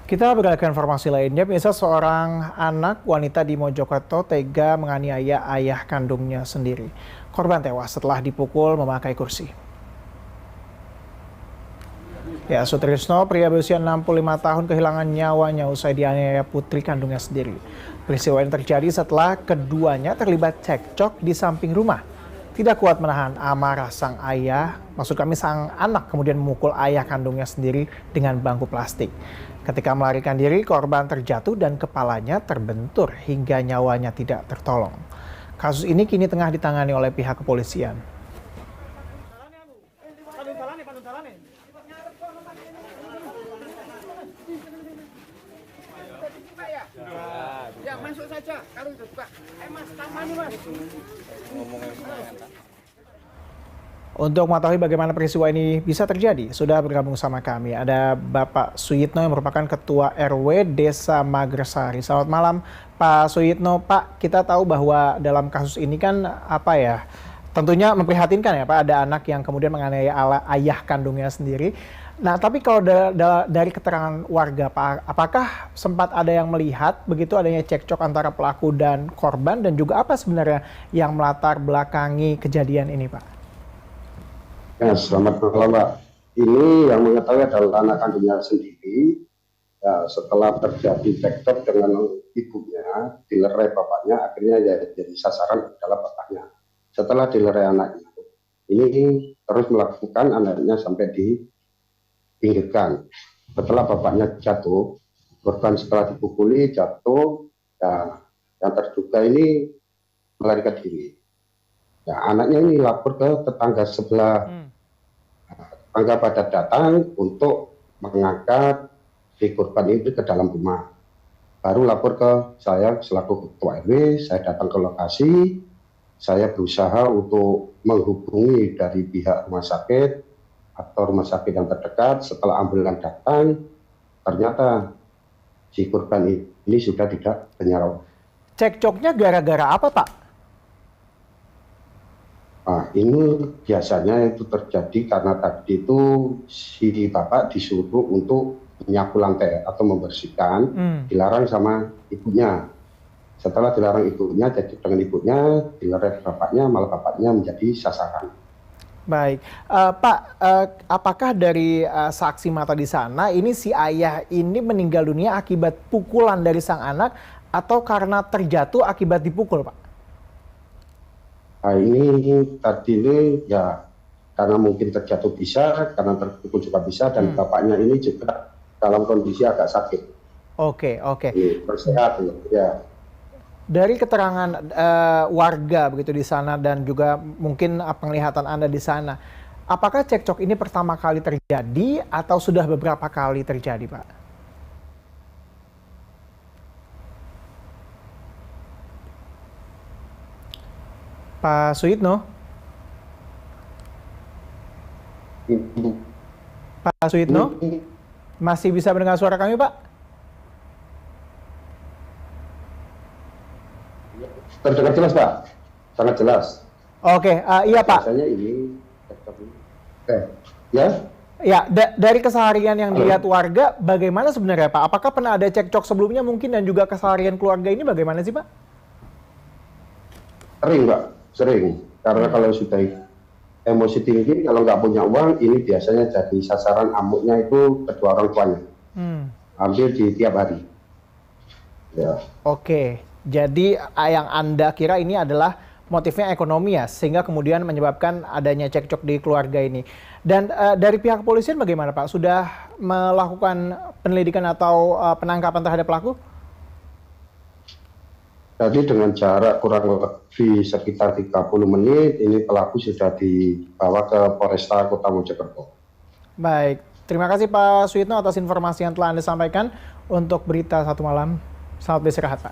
Kita beralih ke informasi lainnya, pemirsa seorang anak wanita di Mojokerto tega menganiaya ayah kandungnya sendiri. Korban tewas setelah dipukul memakai kursi. Ya, Sutrisno, pria berusia 65 tahun kehilangan nyawanya usai dianiaya putri kandungnya sendiri. Peristiwa ini terjadi setelah keduanya terlibat cekcok di samping rumah. Tidak kuat menahan amarah sang ayah, maksud kami sang anak kemudian memukul ayah kandungnya sendiri dengan bangku plastik. Ketika melarikan diri, korban terjatuh dan kepalanya terbentur hingga nyawanya tidak tertolong. Kasus ini kini tengah ditangani oleh pihak kepolisian. Ya, masuk saja. Kalau itu buka. Mas, tamani Mas. Untuk mengetahui bagaimana peristiwa ini bisa terjadi, sudah bergabung sama kami. Ada Bapak Suyitno yang merupakan Ketua RW Desa Magresari. Selamat malam Pak Suyitno. Pak, kita tahu bahwa dalam kasus ini kan tentunya memprihatinkan ya Pak, ada anak yang kemudian menganiaya ayah kandungnya sendiri. Nah, tapi kalau dari keterangan warga Pak, apakah sempat ada yang melihat begitu adanya cekcok antara pelaku dan korban, dan juga apa sebenarnya yang melatar belakangi kejadian ini Pak? Ya, selamat malam, Pak. Ini yang mengetahui adalah anak kandungnya sendiri. Ya, setelah terjadi cekcok dengan ibunya, dilerai bapaknya, akhirnya ya jadi sasaran adalah bapaknya. Setelah dilerai anaknya, ini terus melakukan anaknya sampai dipinggirkan. Setelah bapaknya jatuh, korban setelah dipukuli jatuh, ya, yang terduga ini melarikan diri. Ya, anaknya ini lapor ke tetangga sebelah. Tetangga pada datang untuk mengangkat si korban itu ke dalam rumah. Baru lapor ke saya selaku Ketua RW, saya datang ke lokasi, saya berusaha untuk menghubungi dari pihak rumah sakit atau rumah sakit yang terdekat. Setelah ambulan datang, ternyata si korban ini sudah tidak bernyawa. Cekcoknya gara-gara apa Pak? Nah, ini biasanya itu terjadi karena tadi itu si bapak disuruh untuk menyapu lantai atau membersihkan, dilarang sama ibunya. Setelah dilarang ibunya, jadi dengan ibunya, dilarang bapaknya, malah bapaknya menjadi sasaran. Baik, Pak, apakah dari saksi mata di sana, ini si ayah ini meninggal dunia akibat pukulan dari sang anak atau karena terjatuh akibat dipukul Pak? Nah, ini tadi ini ya karena mungkin terjatuh bisa, karena terpukul juga bisa, dan bapaknya ini juga dalam kondisi agak sakit. Oke. Bersehat ya. Dari keterangan warga begitu di sana dan juga mungkin penglihatan Anda di sana, apakah cekcok ini pertama kali terjadi atau sudah beberapa kali terjadi, Pak? Pak Suyitno? Pak Suyitno? Masih bisa mendengar suara kami, Pak? Terdengar jelas, Pak? Sangat jelas. Oke, iya Pak. Biasanya ini ya? Ya, dari keseharian yang dilihat warga, bagaimana sebenarnya Pak? Apakah pernah ada cekcok sebelumnya mungkin, dan juga keseharian keluarga ini bagaimana sih Pak? Sering, Pak. Sering. Karena kalau sudah emosi tinggi, kalau nggak punya uang, ini biasanya jadi sasaran amuknya itu kedua orang tuanya. Hampir di tiap hari. Ya. Oke, jadi yang Anda kira ini adalah motifnya ekonomi ya, sehingga kemudian menyebabkan adanya cekcok di keluarga ini. Dan dari pihak kepolisian bagaimana Pak? Sudah melakukan penyelidikan atau penangkapan terhadap pelaku? Jadi dengan jarak kurang lebih sekitar 30 menit, ini pelaku sudah dibawa ke Polresta Kota Mojokerto. Baik, terima kasih Pak Suyitno atas informasi yang telah Anda sampaikan untuk Berita Satu Malam. Selamat beristirahat Pak.